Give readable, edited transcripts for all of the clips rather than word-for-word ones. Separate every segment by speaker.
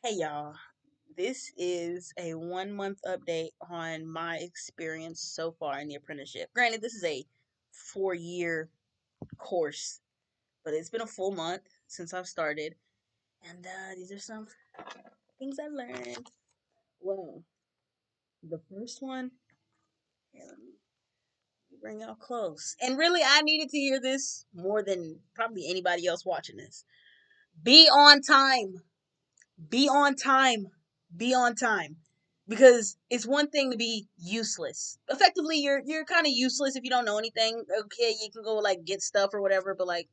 Speaker 1: Hey y'all, this is a 1 month update on my experience so far in the apprenticeship. Granted, this is a 4 year course, but it's been a full month since I've started, and these are some things I learned. Well, the first one, here, let me bring y'all close. And really, I needed to hear this more than probably anybody else watching this. Be on time. Be on time. Be on time. Because it's one thing to be useless. Effectively, you're kind of useless if you don't know anything. Okay, you can go like get stuff or whatever, but like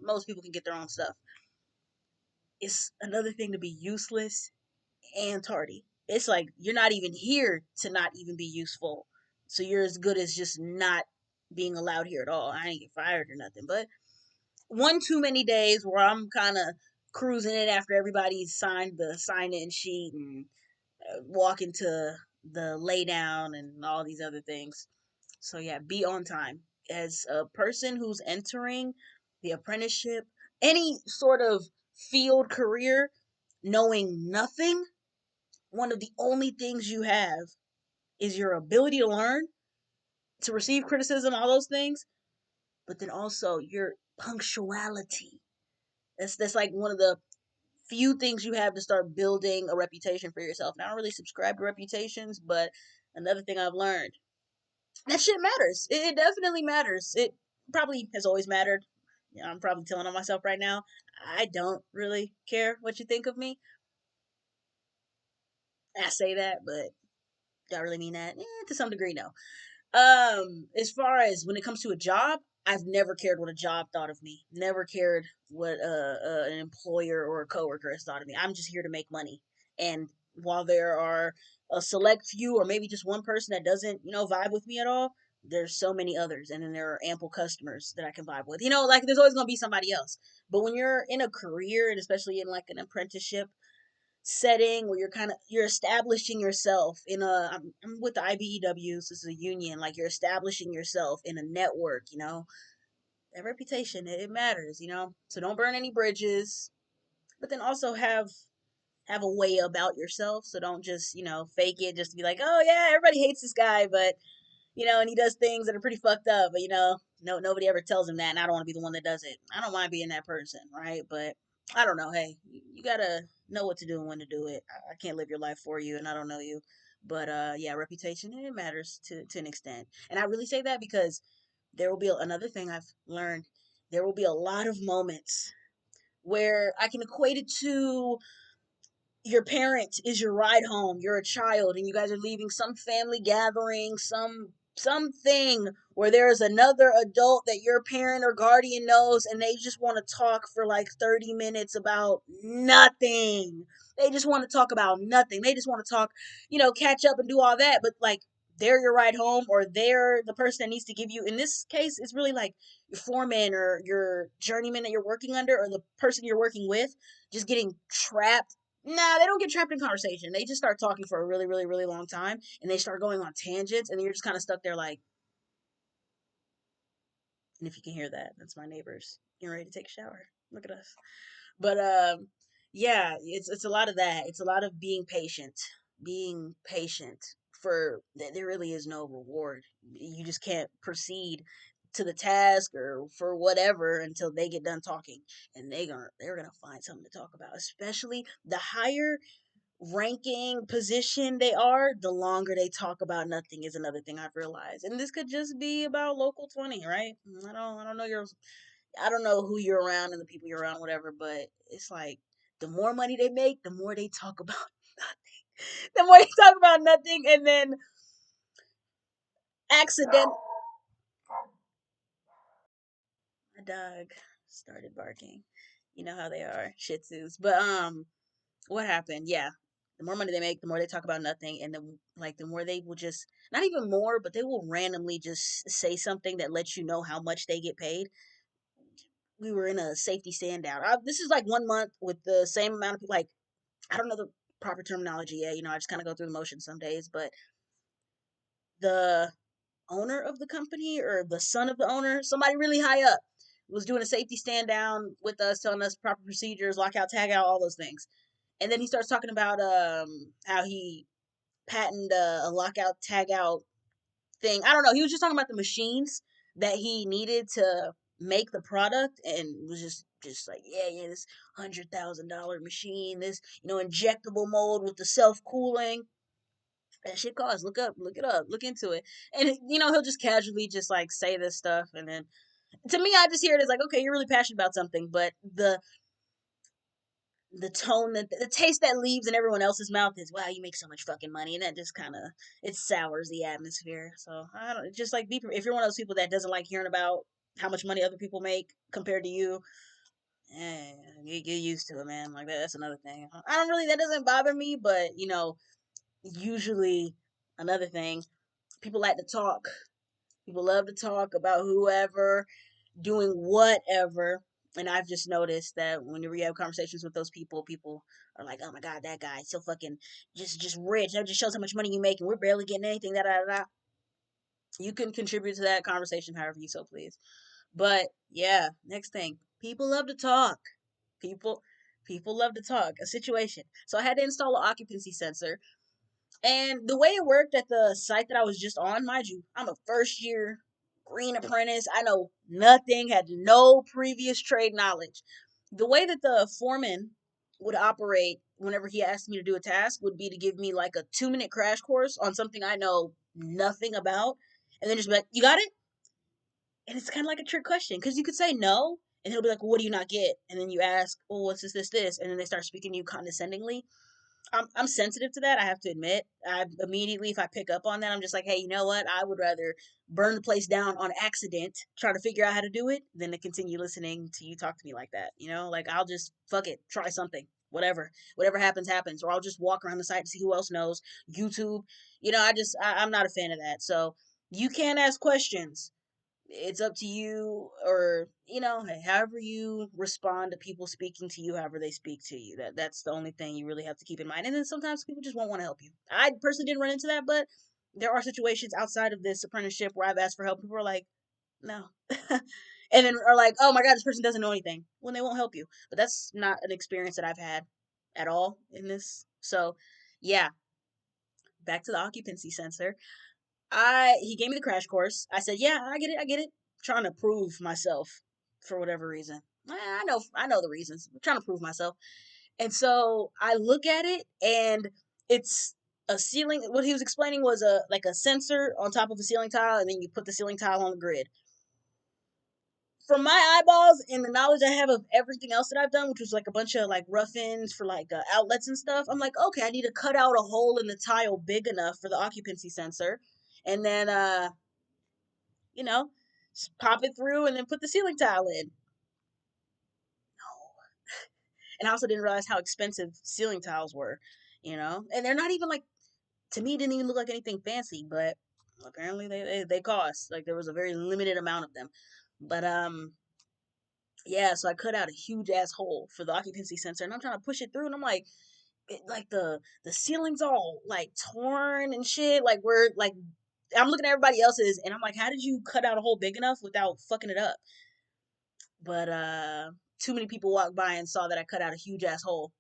Speaker 1: most people can get their own stuff. It's another thing to be useless and tardy. It's like you're not even here to not even be useful. So you're as good as just not being allowed here at all. I ain't get fired or nothing, but one too many days where I'm kind of cruising it after everybody's signed the sign in sheet and walk into the lay down and all these other things. So yeah, be on time. As a person who's entering the apprenticeship, any sort of field career, knowing nothing, one of the only things you have is your ability to learn, to receive criticism, all those things, but then also your punctuality. That's like one of the few things you have to start building a reputation for yourself. And I don't really subscribe to reputations, but another thing I've learned, that shit matters. It definitely matters. It probably has always mattered. I'm probably telling on myself right now. I don't really care what you think of me. I say that, but do I really mean that? To some degree, no. As far as when it comes to a job, I've never cared what a job thought of me. Never cared what an employer or a coworker has thought of me. I'm just here to make money. And while there are a select few or maybe just one person that doesn't, vibe with me at all, there's so many others, and then there are ample customers that I can vibe with. Like there's always gonna be somebody else. But when you're in a career, and especially in like an apprenticeship setting where you're establishing yourself in I'm with the IBEWs. This is a union. Like you're establishing yourself in a network. That reputation, it matters. So don't burn any bridges, but then also have a way about yourself. So don't just fake it just to be like, oh yeah, everybody hates this guy, but and he does things that are pretty fucked up, but no, nobody ever tells him that, and I don't want to be the one that does it. I don't mind being that person, right? But I don't know. Hey, you gotta know what to do and when to do it. I can't live your life for you, and I don't know you. But yeah, reputation, it matters to an extent, and I really say that because there will be another thing I've learned. There will be a lot of moments where I can equate it to your parent is your ride home. You're a child and you guys are leaving some family gathering, something where there's another adult that your parent or guardian knows, and they just want to talk for like 30 minutes about nothing. They just want to talk about nothing. They just want to talk, catch up and do all that, but like they're your ride home, or they're the person that needs to give you, in this case it's really like your foreman or your journeyman that you're working under, or the person you're working with, just getting trapped. Nah, they don't get trapped in conversation. They just start talking for a really, really, really long time, and they start going on tangents, and you're just kind of stuck there like. And if you can hear that, that's my neighbors getting ready to take a shower. Look at us. But yeah, it's a lot of that. It's a lot of being patient. For there really is no reward. You just can't proceed to the task or for whatever until they get done talking, and they're gonna find something to talk about. Especially the higher ranking position they are, the longer they talk about nothing is another thing I've realized. And this could just be about local 20, right? I don't know who you're around and the people you're around, whatever, but it's like the more money they make, the more they talk about nothing. The more they talk about nothing, and then accident my dog started barking. You know how they are, Shih Tzus. But what happened? Yeah, the more money they make, the more they talk about nothing, and the more they will just, not even more, but they will randomly just say something that lets you know how much they get paid. We were in a safety stand down. This is like 1 month with the same amount of people. Like, I don't know the proper terminology yet. I just kind of go through the motions some days, but the owner of the company, or the son of the owner, somebody really high up, was doing a safety stand down with us, telling us proper procedures, lockout, tag out, all those things. And then he starts talking about how he patented a lockout tag out thing. I don't know. He was just talking about the machines that he needed to make the product, and was just like, yeah, this $100,000 machine, this injectable mold with the self cooling. That shit costs. Look it up, look into it. And he'll just casually just like say this stuff, and then to me, I just hear it as like, okay, you're really passionate about something, but the tone, that the taste that leaves in everyone else's mouth is, wow, you make so much fucking money, and that just kind of, it sours the atmosphere. So I don't, just like, be, if you're one of those people that doesn't like hearing about how much money other people make compared to you, get used to it, man. Like that's another thing. I don't really, that doesn't bother me, but usually another thing, people like to talk. People love to talk about whoever doing whatever. And I've just noticed that whenever you have conversations with those people, people are like, "Oh my god, that guy's so fucking just rich. That just shows how much money you make, and we're barely getting anything." Da da da. You can contribute to that conversation however you so please. But yeah, next thing, people love to talk. People people love to talk. A situation. So I had to install an occupancy sensor, and the way it worked at the site that I was just on, mind you, I'm a first year green apprentice. I know nothing, had no previous trade knowledge. The way that the foreman would operate whenever he asked me to do a task would be to give me like a 2-minute crash course on something I know nothing about, and then just be like, "You got it?" And it's kind of like a trick question because you could say no, and he'll be like, "Well, what do you not get?" And then you ask, "Oh, what's this?" And then they start speaking to you condescendingly. I'm sensitive to that. I have to admit. I immediately, if I pick up on that, I'm just like, hey, you know what? I would rather burn the place down on accident, try to figure out how to do it, than to continue listening to you talk to me like that. Like I'll just fuck it, try something, whatever happens, happens, or I'll just walk around the site to see who else knows. YouTube, I'm not a fan of that. So you can ask questions, it's up to you, or however you respond to people speaking to you, however they speak to you, that's the only thing you really have to keep in mind. And then sometimes people just won't want to help you. I personally didn't run into that, but there are situations outside of this apprenticeship where I've asked for help, people are like, no. And then are like, oh my god, this person doesn't know anything, when they won't help you. But that's not an experience that I've had at all in this. So yeah, back to the occupancy sensor. He gave me the crash course. I said, "Yeah, I get it." Trying to prove myself for whatever reason. I know the reasons. I'm trying to prove myself. And so I look at it, and it's a ceiling. What he was explaining was a sensor on top of a ceiling tile, and then you put the ceiling tile on the grid. From my eyeballs and the knowledge I have of everything else that I've done, which was like a bunch of like rough-ins for like outlets and stuff, I'm like, okay, I need to cut out a hole in the tile big enough for the occupancy sensor, and then you know, pop it through and then put the ceiling tile in. And I also didn't realize how expensive ceiling tiles were, and they're not even like, to me, didn't even look like anything fancy, but apparently they cost. Like there was a very limited amount of them. But yeah, so I cut out a huge ass hole for the occupancy sensor, and I'm trying to push it through, and I'm like, like the ceiling's all like torn and shit. Like we're like, I'm looking at everybody else's, and I'm like, how did you cut out a hole big enough without fucking it up? But too many people walked by and saw that I cut out a huge ass hole.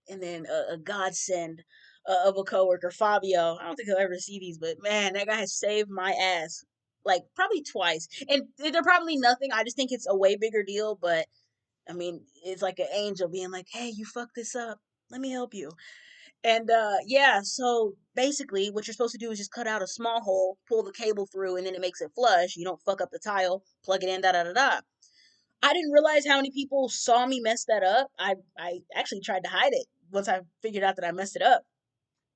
Speaker 1: And then a godsend of a coworker, Fabio. I don't think he'll ever see these, but man, that guy has saved my ass like probably twice. And they're probably nothing. I just think it's a way bigger deal. But I mean, it's like an angel being like, "Hey, you fucked this up. Let me help you." And yeah, so basically, what you're supposed to do is just cut out a small hole, pull the cable through, and then it makes it flush. You don't fuck up the tile. Plug it in. Da da da da. I didn't realize how many people saw me mess that up. I actually tried to hide it once I figured out that I messed it up,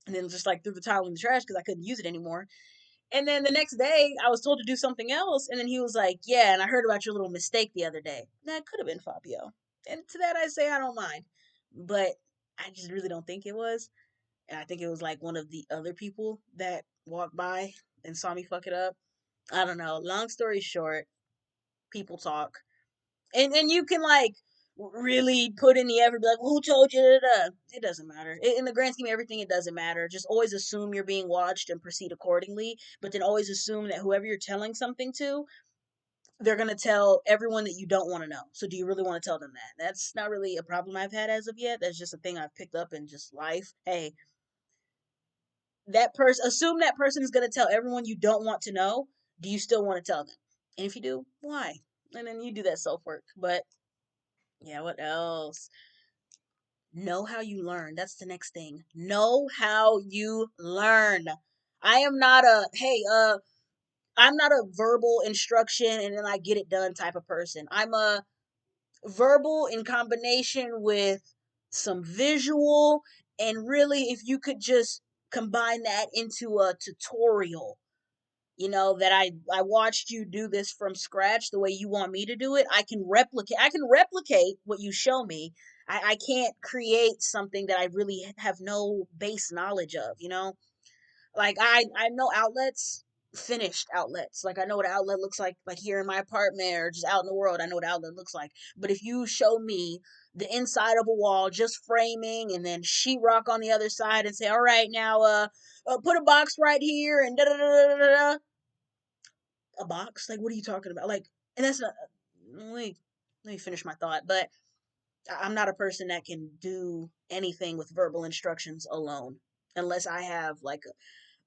Speaker 1: and then just like threw the towel in the trash because I couldn't use it anymore. And then the next day, I was told to do something else, and then he was like, "Yeah, and I heard about your little mistake the other day." That could have been Fabio, and to that I say I don't mind, but I just really don't think it was, and I think it was like one of the other people that walked by and saw me fuck it up. I don't know. Long story short, people talk. And you can like really put in the effort, be like, well, who told you that? It doesn't matter. In the grand scheme of everything, it doesn't matter. Just always assume you're being watched and proceed accordingly. But then always assume that whoever you're telling something to they're going to tell everyone that you don't want to know. So do you really want to tell them that? That's not really a problem I've had as of yet. That's just a thing I've picked up in just life. Hey, that person, assume that person is going to tell everyone you don't want to know. Do you still want to tell them? And if you do, why? And then you do that self work. But yeah, what else? Know how you learn. That's the next thing. Know how you learn. I am not a, hey, I'm not a verbal instruction and then I get it done type of person. I'm a verbal in combination with some visual, and really if you could just combine that into a tutorial, that I watched you do this from scratch the way you want me to do it. I can replicate what you show me. I can't create something that I really have no base knowledge of, like I know outlets, finished outlets. Like I know what an outlet looks like here in my apartment or just out in the world. I know what an outlet looks like. But if you show me the inside of a wall, just framing, and then sheetrock on the other side, and say, "All right, now put a box right here," and da da da da da, a box. Like, what are you talking about? Like, and that's not. Let me finish my thought. But I'm not a person that can do anything with verbal instructions alone, unless I have like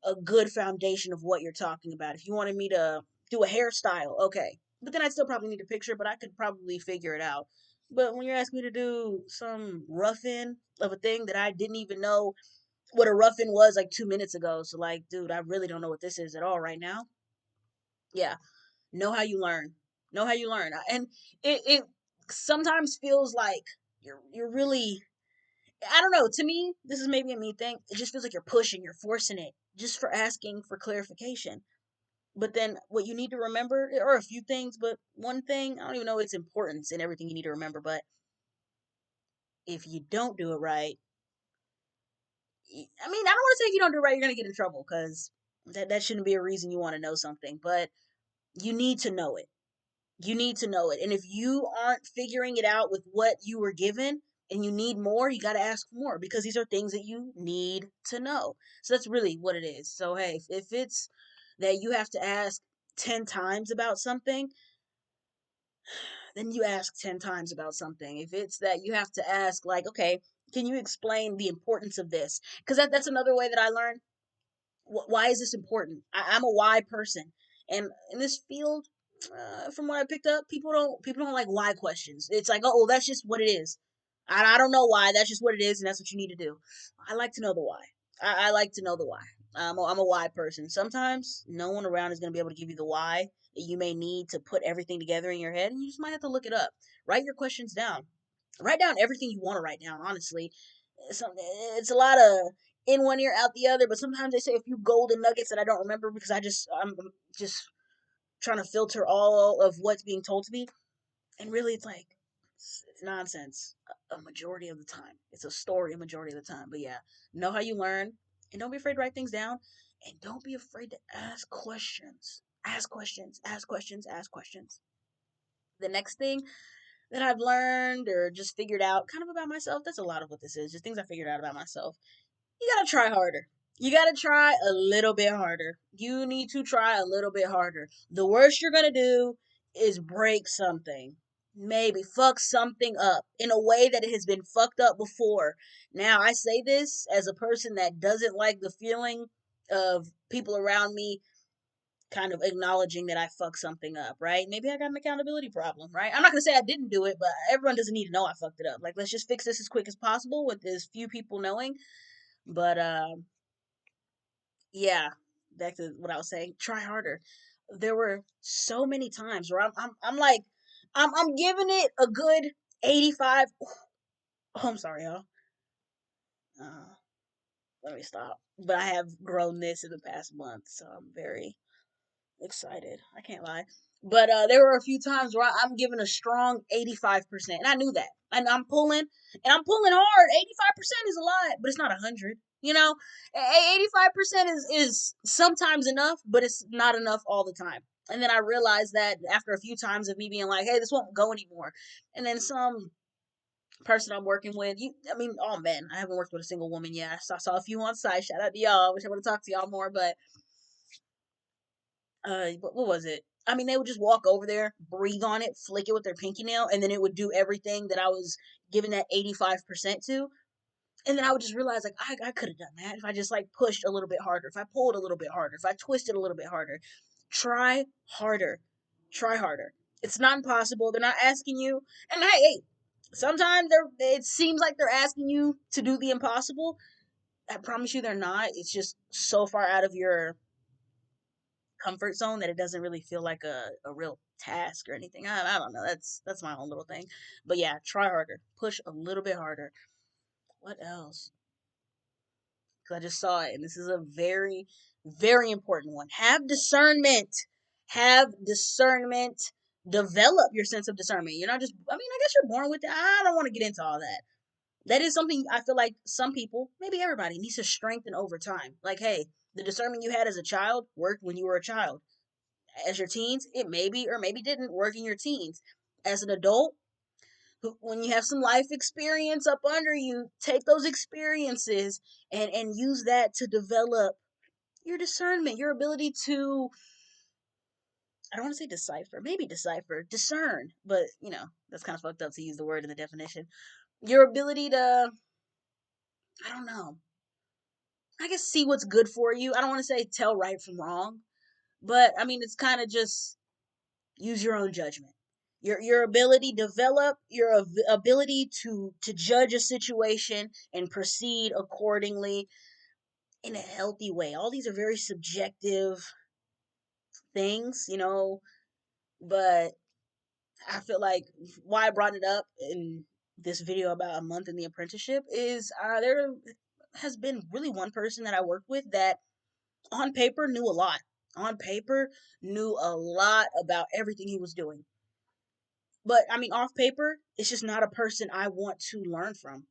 Speaker 1: a good foundation of what you're talking about. If you wanted me to do a hairstyle, okay. But then I'd still probably need a picture, but I could probably figure it out. But when you're asking me to do some roughing of a thing that I didn't even know what a roughing was like 2 minutes ago, so like, dude, I really don't know what this is at all right now. Yeah, know how you learn. Know how you learn, and it sometimes feels like you're really, I don't know. To me, this is maybe a me thing. It just feels like you're pushing, you're forcing it, just for asking for clarification. But then what you need to remember are a few things, but one thing, I don't even know its importance in everything you need to remember, but if you don't do it right, I mean, I don't want to say if you don't do it right, you're going to get in trouble, because that shouldn't be a reason you want to know something, but you need to know it. You need to know it. And if you aren't figuring it out with what you were given and you need more, you got to ask for more, because these are things that you need to know. So that's really what it is. So, hey, if it's that you have to ask 10 times about something, then you ask 10 times about something. If it's that you have to ask, like, okay, can you explain the importance of this? Because that's another way that I learned. Why is this important? I'm a why person, and in this field, from what I picked up, people don't like why questions. It's like, oh, well, that's just what it is. I don't know why. That's just what it is, and that's what you need to do. I like to know the why. I like to know the why. I'm a why person. Sometimes no one around is going to be able to give you the why that you may need to put everything together in your head, and you just might have to look it up. Write your questions down. Write down everything you want to write down. Honestly, it's a lot of in one ear out the other. But sometimes they say a few golden nuggets that I don't remember because I'm just trying to filter all of what's being told to me, and really it's like it's nonsense a majority of the time. It's a story a majority of the time. But yeah, know how you learn, and don't be afraid to write things down, and don't be afraid to ask questions. Ask questions. Ask questions. Ask questions. The next thing that I've learned or just figured out kind of about myself, that's a lot of what this is. Just things I figured out about myself. You gotta try harder. You gotta try a little bit harder. You need to try a little bit harder. The worst you're gonna do is break something. Maybe fuck something up in a way that it has been fucked up before. Now, I say this as a person that doesn't like the feeling of people around me kind of acknowledging that I fucked something up, right? Maybe I got an accountability problem, right? I'm not gonna say I didn't do it, but everyone doesn't need to know I fucked it up. Like, let's just fix this as quick as possible with as few people knowing. But yeah, back to what I was saying. Try harder. There were so many times where I'm like, I'm giving it a good 85. Oh, I'm sorry, y'all. Uh, Let me stop. But I have grown this in the past month, so I'm very excited. I can't lie. But there were a few times where I'm giving a strong 85%, and I knew that. And I'm pulling hard. 85% is a lot, but it's not 100. 85% is sometimes enough, but it's not enough all the time. And then I realized that after a few times of me being like, "Hey, this won't go anymore," and then some person I'm working with, I mean, all men. I haven't worked with a single woman yet. So I saw a few on site. Shout out to y'all. Wish I would have talked to y'all more, but what was it? I mean, they would just walk over there, breathe on it, flick it with their pinky nail, and then it would do everything that I was giving that 85% to. And then I would just realize, like, I could have done that if I just, like, pushed a little bit harder, if I pulled a little bit harder, if I twisted a little bit harder. Try harder. Try harder. It's not impossible. They're not asking you. And hey, sometimes it seems like they're asking you to do the impossible. I promise you they're not. It's just so far out of your comfort zone that it doesn't really feel like a real task or anything. I don't know. That's my own little thing. But yeah, try harder. Push a little bit harder. What else? Because I just saw it, and this is a very, very important one. Have discernment. Have discernment. Develop your sense of discernment. You're not just, I mean, I guess you're born with it. I don't want to get into all that. That is something I feel like some people, maybe everybody, needs to strengthen over time. Like, hey, the discernment you had as a child worked when you were a child. As your teens, it maybe or maybe didn't work in your teens. As an adult, when you have some life experience up under you, take those experiences and use that to develop your discernment, your ability to, I don't want to say decipher, maybe decipher, discern, but that's kind of fucked up to use the word in the definition. Your ability to, I don't know, I guess see what's good for you. I don't want to say tell right from wrong, but I mean it's kind of just use your own judgment. Your ability, develop your ability to judge a situation and proceed accordingly in a healthy way. All these are very subjective things, but I feel like why I brought it up in this video about a month in the apprenticeship is there has been really one person that I worked with that on paper knew a lot. On paper, knew a lot about everything he was doing. But I mean, off paper, it's just not a person I want to learn from.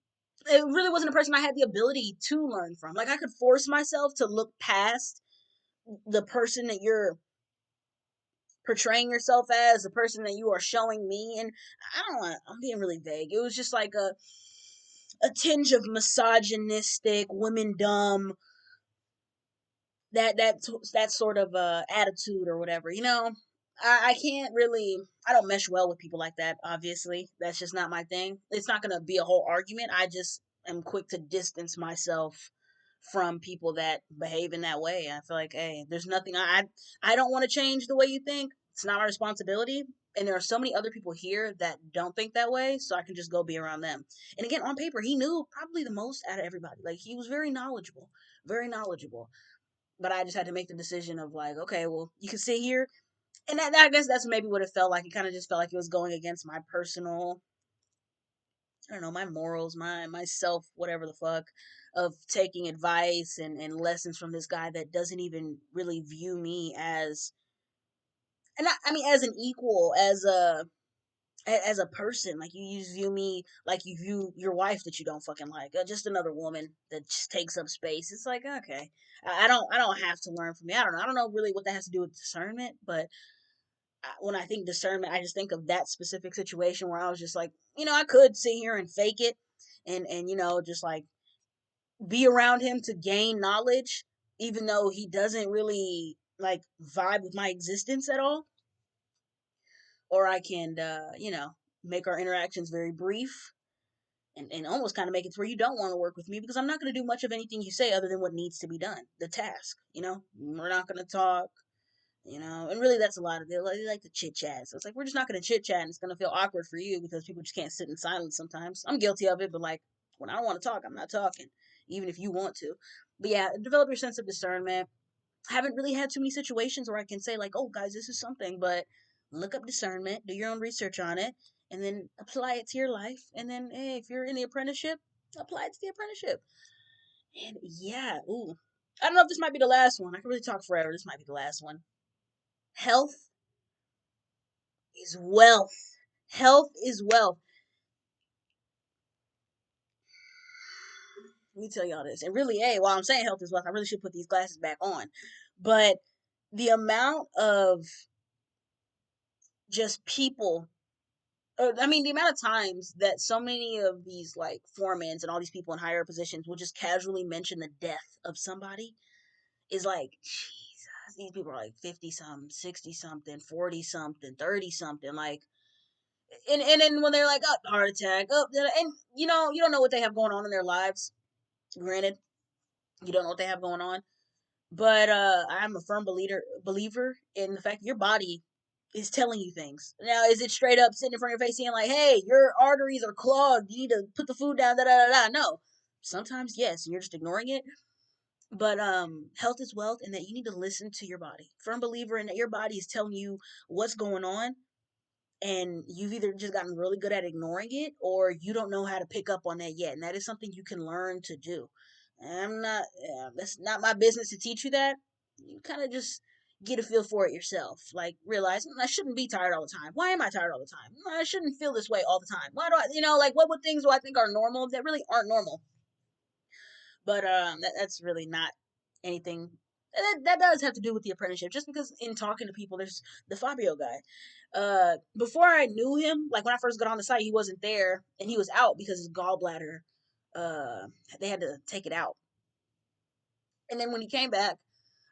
Speaker 1: It really wasn't a person I had the ability to learn from. Like, I could force myself to look past the person that you're portraying yourself as, the person that you are showing me. And I don't want, I'm being really vague. It was just like a tinge of misogynistic, women dumb, that sort of attitude or whatever. I can't really, I don't mesh well with people like that. Obviously, that's just not my thing. It's not gonna be a whole argument. I just am quick to distance myself from people that behave in that way. I feel like, hey, there's nothing I don't want to change the way you think. It's not my responsibility. And there are so many other people here that don't think that way, so I can just go be around them. And again, on paper, he knew probably the most out of everybody. Like, he was very knowledgeable, very knowledgeable. But I just had to make the decision of, like, okay, well, you can sit here, and I guess that's maybe what it felt like. It kind of just felt like it was going against my personal, I don't know, my morals, my self, whatever the fuck, of taking advice and lessons from this guy that doesn't even really view me as, and I mean, as an equal, as a person. Like, you just view me like you view your wife that you don't fucking like, just another woman that just takes up space. It's like, okay, I don't have to learn from me. I don't know really what that has to do with discernment, but when I think discernment, I just think of that specific situation where I was just like, I could sit here and fake it, and just like be around him to gain knowledge, even though he doesn't really like vibe with my existence at all. Or I can, make our interactions very brief and almost kind of make it to where you don't want to work with me because I'm not going to do much of anything you say other than what needs to be done, the task. We're not going to talk. And really that's a lot of it. They like to chit chat. So it's like, we're just not going to chit chat, and it's going to feel awkward for you because people just can't sit in silence sometimes. I'm guilty of it, but like, when I don't want to talk, I'm not talking, even if you want to. But yeah, develop your sense of discernment. I haven't really had too many situations where I can say, like, oh, guys, this is something, but look up discernment, do your own research on it, and then apply it to your life. And then, hey, if you're in the apprenticeship, apply it to the apprenticeship. And yeah, ooh. I don't know if this might be the last one. I can really talk forever. This might be the last one. Health is wealth. Health is wealth. Let me tell y'all this. And really, hey, while I'm saying health is wealth, I really should put these glasses back on. But the amount of just people, I mean, the amount of times that so many of these like foremans and all these people in higher positions will just casually mention the death of somebody is like, Jesus. these people are like 50 something, 60 something, 40 something, 30 something, like, and then when they're like, oh, heart attack, oh, and you don't know what they have going on in their lives. Granted, you don't know what they have going on, but I'm a firm believer in the fact that your body is telling you things. Now, is it straight up sitting in front of your face saying like, "Hey, your arteries are clogged. You need to put the food down." Da da da da. No, sometimes yes, and you're just ignoring it. But health is wealth, and that you need to listen to your body. Firm believer in that your body is telling you what's going on, and you've either just gotten really good at ignoring it, or you don't know how to pick up on that yet, and that is something you can learn to do. And I'm not. That's not my business to teach you that. You kind of just get a feel for it yourself. Like realize I shouldn't be tired all the time. Why am I tired all the time? I shouldn't feel this way all the time. Why do I? Like what things do I think are normal that really aren't normal? But that's really not anything. That does have to do with the apprenticeship, just because in talking to people, there's the Fabio guy. Before I knew him, like when I first got on the site, he wasn't there, and he was out because his gallbladder, uh, they had to take it out. And then when he came back,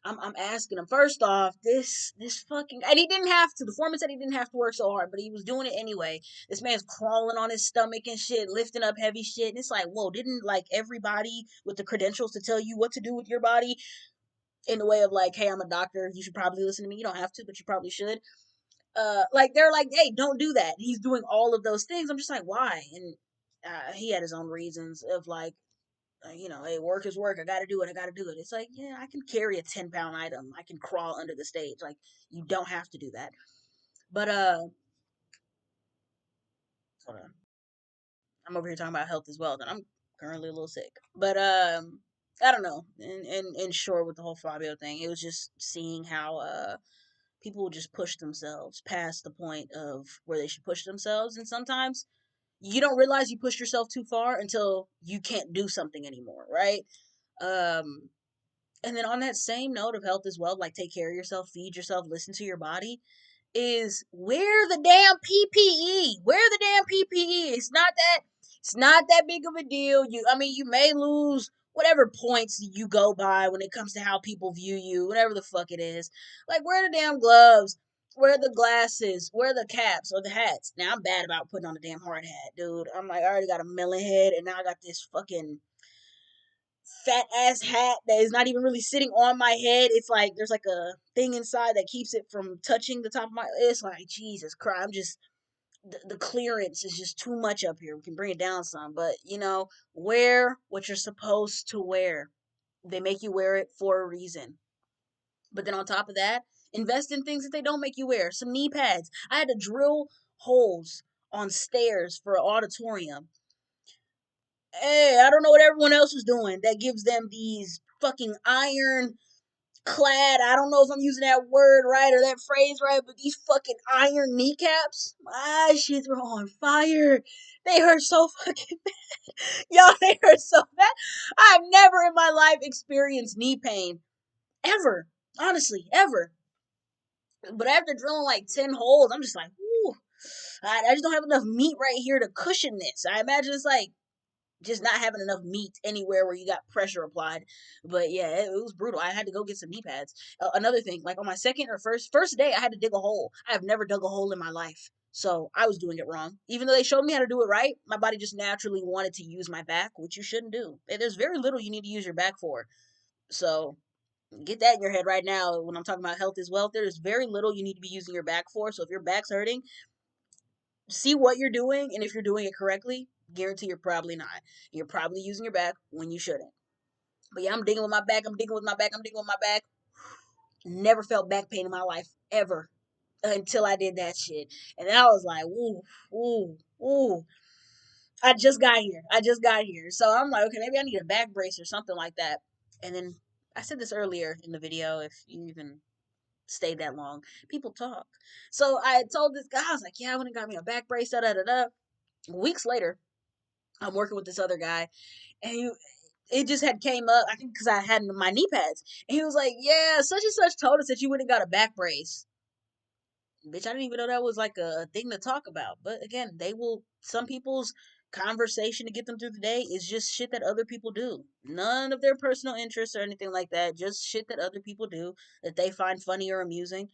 Speaker 1: I'm asking him first off, this fucking, and he didn't have to. The foreman said he didn't have to work so hard, but he was doing it anyway. This man's crawling on his stomach and shit, lifting up heavy shit, and it's like, whoa, didn't like everybody with the credentials to tell you what to do with your body in the way of like, hey, I'm a doctor, you should probably listen to me. You don't have to, but you probably should. Like they're like, hey, don't do that. He's doing all of those things. I'm just like, why? And he had his own reasons of like, hey, work is work. I got to do it. I got to do it. It's like, yeah, I can carry a 10-pound item. I can crawl under the stage. Like, you don't have to do that. But, hold on. I'm over here talking about health as well. And I'm currently a little sick. But, I don't know. In short, with the whole Fabio thing, it was just seeing how, people just push themselves past the point of where they should push themselves. And sometimes you don't realize you pushed yourself too far until you can't do something anymore, right? Um, And then on that same note of health as well, like take care of yourself, feed yourself, listen to your body, is wear the damn PPE. Wear the damn PPE. It's not that big of a deal. You may lose whatever points you go by when it comes to how people view you, whatever the fuck it is. Like wear the damn gloves, wear the glasses, wear the caps or the hats. Now I'm bad about putting on the damn hard hat, dude. I'm like I already got a melon head and now I got this fucking fat ass hat that is not even really sitting on my head. It's like there's like a thing inside that keeps it from touching the top of my. It's like Jesus Christ. I'm just the clearance is just too much up here. We can bring it down some, but wear what you're supposed to wear. They make you wear it for a reason. But then on top of that, invest in things that they don't make you wear. Some knee pads. I had to drill holes on stairs for an auditorium. Hey, I don't know what everyone else was doing that gives them these fucking iron clad, I don't know if I'm using that word right or that phrase right, but these fucking iron kneecaps, my shits were on fire. They hurt so fucking bad. Y'all, they hurt so bad. I've never in my life experienced knee pain. Ever. Honestly, ever. But after drilling like 10 holes, I'm just like, ooh, I just don't have enough meat right here to cushion this. I imagine it's like just not having enough meat anywhere where you got pressure applied. But yeah, it was brutal. I had to go get some knee pads. Another thing, like on my second or first day, I had to dig a hole. I have never dug a hole in my life. So I was doing it wrong. Even though they showed me how to do it right, my body just naturally wanted to use my back, which you shouldn't do. There's very little you need to use your back for. So get that in your head right now when I'm talking about health as well. There's very little you need to be using your back for. So if your back's hurting, see what you're doing, and if you're doing it correctly, guarantee you're probably not. You're probably using your back when you shouldn't. But yeah, I'm digging with my back. I'm digging with my back. I'm digging with my back. Never felt back pain in my life ever until I did that shit, and then I was like, ooh, ooh, ooh. I just got here. I just got here, so I'm like, okay, maybe I need a back brace or something like that. And then I said this earlier in the video. If you even stayed that long, people talk. So I told this guy, I was like, yeah, I went and got me a back brace. Da da da da. Weeks later, I'm working with this other guy, and it just had came up. I think because I had my knee pads, and he was like, "Yeah, such and such told us that you went and got a back brace." Bitch, I didn't even know that was like a thing to talk about. But again, they will. Some people's conversation to get them through the day is just shit that other people do. None of their personal interests or anything like that. Just shit that other people do that they find funny or amusing,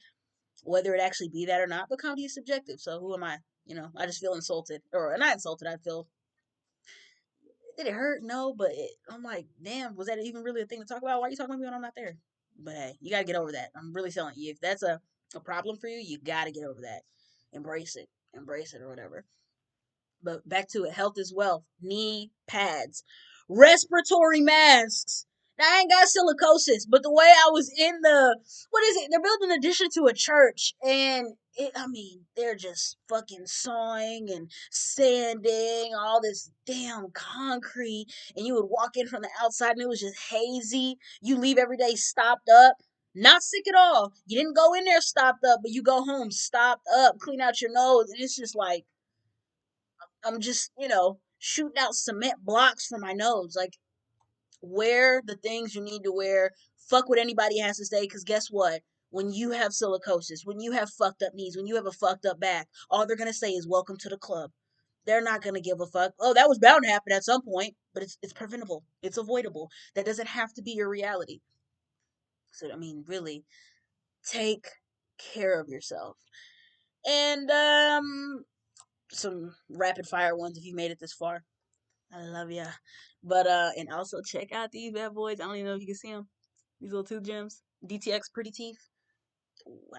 Speaker 1: whether it actually be that or not. But comedy is subjective, so who am I? I just feel insulted, or not insulted. I feel, did it hurt? No, but I'm like, damn, was that even really a thing to talk about? Why are you talking about me when I'm not there? But hey, you gotta get over that. I'm really telling you, if that's a problem for you, you gotta get over that. Embrace it or whatever. But back to it, health is wealth. Knee pads, respiratory masks. Now, I ain't got silicosis, but the way I was in what is it? They're building an addition to a church, and I mean, they're just fucking sawing and sanding all this damn concrete, and you would walk in from the outside, and it was just hazy. You leave every day stopped up. Not sick at all. You didn't go in there stopped up, but you go home stopped up, clean out your nose, and it's just like, I'm just, shooting out cement blocks for my nose. Like, wear the things you need to wear. Fuck what anybody has to say, because guess what? When you have silicosis, when you have fucked up knees, when you have a fucked up back, all they're gonna say is welcome to the club. They're not gonna give a fuck. Oh, that was bound to happen at some point, but it's preventable. It's avoidable. That doesn't have to be your reality. So I mean, really, take care of yourself. And some rapid fire ones if you made it this far. I love ya. But and also check out these bad boys. I don't even know if you can see them. These little tooth gems. DTX Pretty Teeth.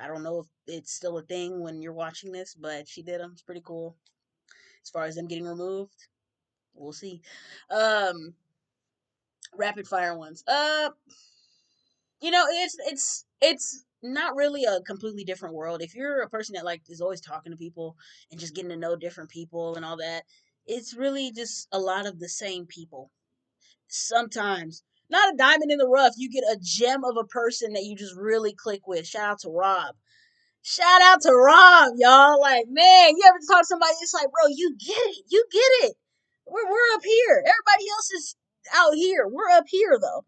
Speaker 1: I don't know if it's still a thing when you're watching this, but she did them. It's pretty cool. As far as them getting removed, we'll see. Um, rapid fire ones. It's not really a completely different world. If you're a person that like is always talking to people and just getting to know different people and all that, it's really just a lot of the same people. Sometimes not a diamond in the rough, you get a gem of a person that you just really click with. Shout out to Rob. Shout out to Rob, y'all. Like, man, you ever talk to somebody, it's like, bro, you get it, we're up here, everybody else is out here, we're up here though.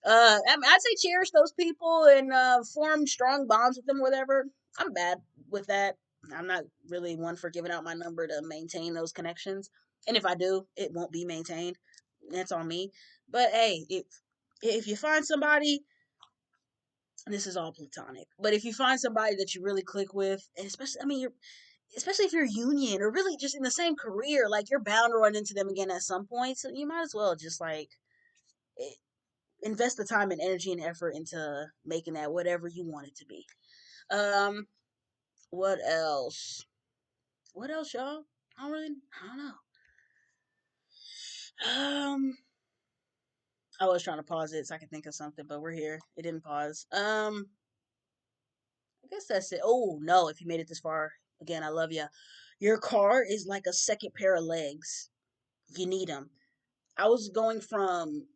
Speaker 1: I mean, I'd say cherish those people and form strong bonds with them, whatever. I'm bad with that. I'm not really one for giving out my number to maintain those connections. And if I do, it won't be maintained. That's on me. But hey, if you find somebody, this is all platonic. But if you find somebody that you really click with, and especially, I mean, especially if you're union or really just in the same career, like you're bound to run into them again at some point. So you might as well just like invest the time and energy and effort into making that whatever you want it to be. Um, what else? What else, y'all? I don't know. I was trying to pause it so I could think of something, but we're here. It didn't pause. I guess that's it. Oh no, if you made it this far, again, I love you. Your car is like a second pair of legs. You need them. I was going from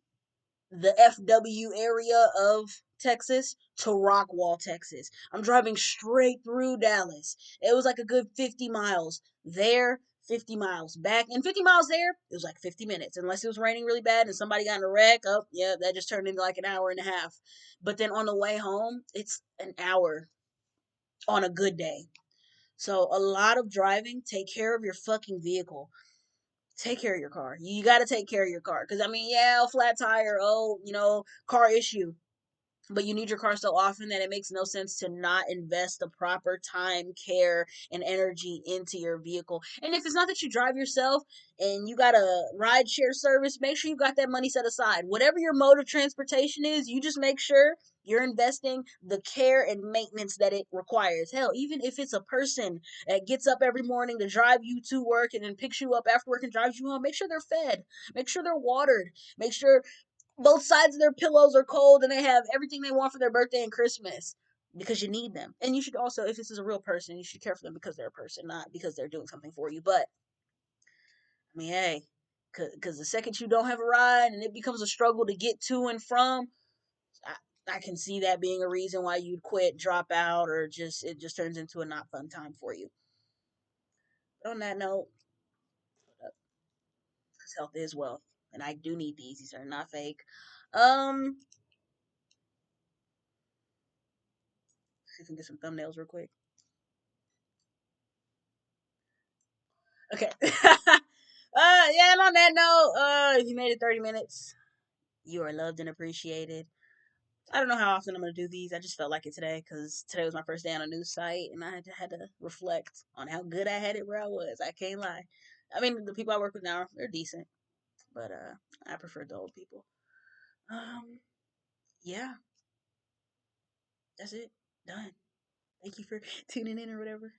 Speaker 1: the FW area of Texas to Rockwall, Texas. I'm driving straight through Dallas. It was like a good 50 miles there, 50 miles back, and 50 miles there, it was like 50 minutes. Unless it was raining really bad and somebody got in a wreck, oh, yeah, that just turned into like an hour and a half. But then on the way home, it's an hour on a good day. So a lot of driving, take care of your fucking vehicle. Take care of your car. You got to take care of your car. Because, I mean, yeah, flat tire, car issue, but you need your car so often that it makes no sense to not invest the proper time, care, and energy into your vehicle. And if it's not that you drive yourself and you got a ride share service, make sure you got that money set aside. Whatever your mode of transportation is, you just make sure you're investing the care and maintenance that it requires. Hell, even if it's a person that gets up every morning to drive you to work and then picks you up after work and drives you home, make sure they're fed, make sure they're watered, make sure both sides of their pillows are cold and they have everything they want for their birthday and Christmas, because you need them. And you should also, if this is a real person, you should care for them because they're a person, not because they're doing something for you. But I mean, hey, because the second you don't have a ride and it becomes a struggle to get to and from, I can see that being a reason why you'd quit, drop out, or just it just turns into a not fun time for you. But on that note, because health is wealth, and I do need these. These are not fake. Um, see if we can get some thumbnails real quick. Okay. Yeah, and on that note, if you made it 30 minutes, you are loved and appreciated. I don't know how often I'm gonna do these. I just felt like it today because today was my first day on a new site, and I had to reflect on how good I had it where I was. I can't lie. I mean, the people I work with now, they're decent, but I prefer the old people. Um, yeah, that's it. Done. Thank you for tuning in or whatever.